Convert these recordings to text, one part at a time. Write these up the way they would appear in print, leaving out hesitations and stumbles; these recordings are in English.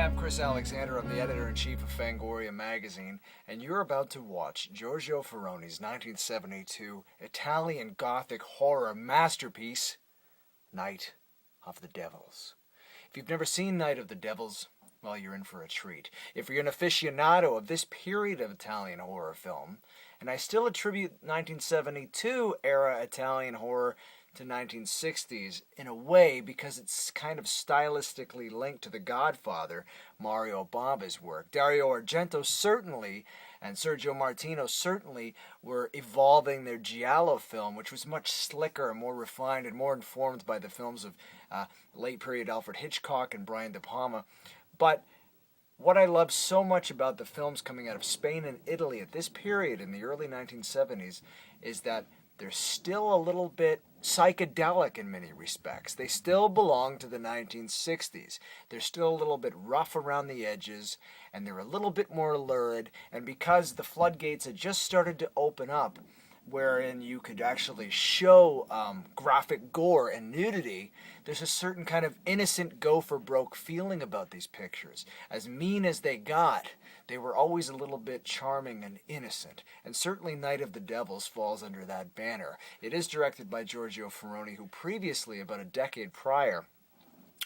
I'm Chris Alexander. I'm the editor-in-chief of Fangoria magazine, and you're about to watch Giorgio Ferroni's 1972 Italian Gothic horror masterpiece, Night of the Devils. If you've never seen Night of the Devils, well, you're in for a treat. If you're an aficionado of this period of Italian horror film, and I still attribute 1972 era Italian horror to 1960s in a way because it's kind of stylistically linked to The Godfather, Mario Bava's work. Dario Argento certainly and Sergio Martino certainly were evolving their Giallo film, which was much slicker and more refined and more informed by the films of late period Alfred Hitchcock and Brian De Palma. But what I love so much about the films coming out of Spain and Italy at this period in the early 1970s is that they're still a little bit psychedelic in many respects. They still belong to the 1960s. They're still a little bit rough around the edges, and they're a little bit more lurid, and because the floodgates had just started to open up, wherein you could actually show graphic gore and nudity, there's a certain kind of innocent go-for-broke feeling about these pictures. As mean as they got, they were always a little bit charming and innocent. And certainly Night of the Devils falls under that banner. It is directed by Giorgio Ferroni, who previously, about a decade prior,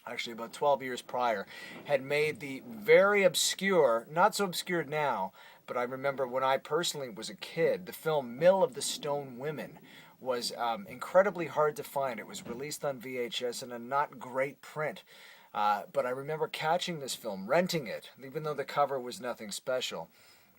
actually about 12 years prior, had made the very obscure, not so obscure now, but I remember when I personally was a kid, the film Mill of the Stone Women was incredibly hard to find. It was released on VHS in a not great print. But I remember catching this film, renting it, even though the cover was nothing special.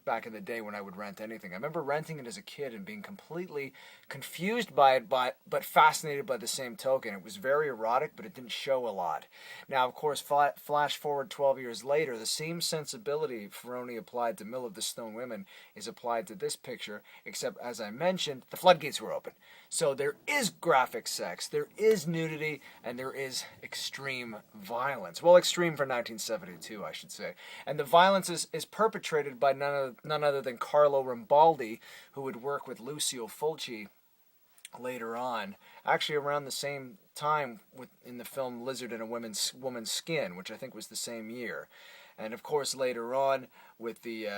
Back in the day when I would rent anything. I remember renting it as a kid and being completely confused by it, but fascinated by the same token. It was very erotic, but it didn't show a lot. Now, of course, flash forward 12 years later, the same sensibility Ferroni applied to Mill of the Stone Women is applied to this picture, except, as I mentioned, the floodgates were open. So there is graphic sex, there is nudity, and there is extreme violence. Well, extreme for 1972, I should say. And the violence is perpetrated by none other than Carlo Rambaldi, who would work with Lucio Fulci later on, actually around the same time in the film Lizard in a Woman's Skin, which I think was the same year. And of course later on with the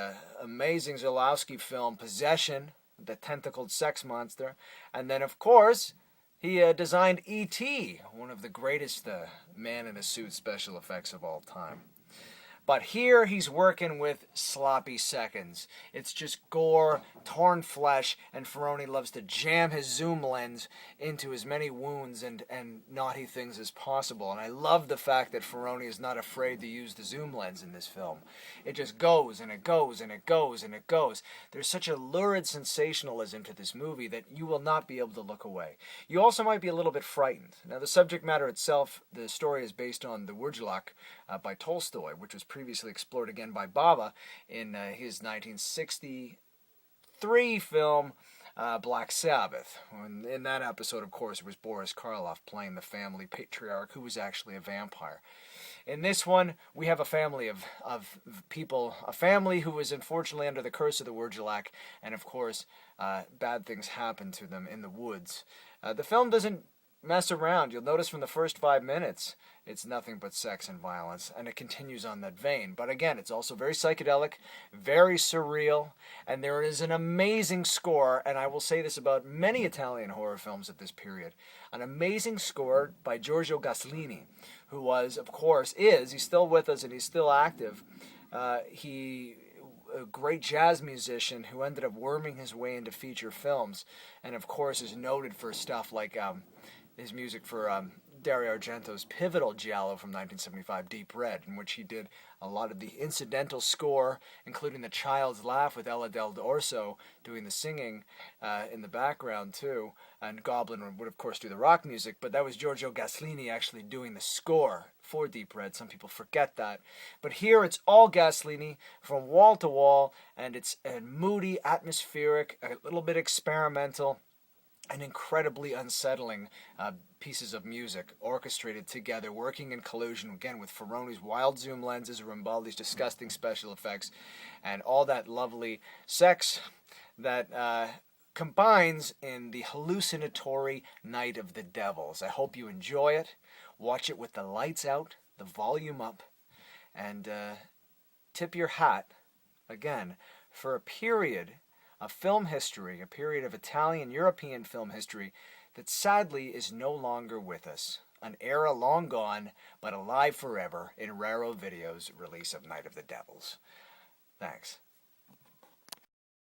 amazing Zulawski film Possession, the tentacled sex monster. And then of course he designed E.T., one of the greatest man-in-a-suit special effects of all time. But here he's working with sloppy seconds. It's just gore, torn flesh, and Ferroni loves to jam his zoom lens into as many wounds and naughty things as possible. And I love the fact that Ferroni is not afraid to use the zoom lens in this film. It just goes and it goes and it goes and it goes. There's such a lurid sensationalism to this movie that you will not be able to look away. You also might be a little bit frightened. Now the subject matter itself, the story is based on the Wurgelak by Tolstoy, which was previously explored again by Bava in his 1963 film Black Sabbath. In that episode, of course, it was Boris Karloff playing the family patriarch who was actually a vampire. In this one, we have a family of people, a family who was unfortunately under the curse of the Wurgelak, and of course, bad things happen to them in the woods. The film doesn't mess around. You'll notice from the first 5 minutes, it's nothing but sex and violence, and it continues on that vein. But again, it's also very psychedelic, very surreal, and there is an amazing score, and I will say this about many Italian horror films at this period, an amazing score by Giorgio Gaslini, who was, of course, he's still with us and he's still active. He a great jazz musician who ended up worming his way into feature films, and of course is noted for stuff like his music for Dario Argento's pivotal Giallo from 1975, Deep Red, in which he did a lot of the incidental score, including The Child's Laugh with Ella Del Orso doing the singing in the background too, and Goblin would of course do the rock music, but that was Giorgio Gaslini actually doing the score for Deep Red. Some people forget that. But here it's all Gaslini from wall to wall, and it's moody, atmospheric, a little bit experimental, and incredibly unsettling pieces of music orchestrated together, working in collusion again with Ferroni's wild zoom lenses, Rambaldi's disgusting special effects, and all that lovely sex that combines in the hallucinatory Night of the Devils. I hope you enjoy it. Watch it with the lights out, the volume up, and tip your hat, again, for a period of film history, a period of Italian European film history that sadly is no longer with us. An era long gone, but alive forever in Raro Video's release of Night of the Devils. Thanks.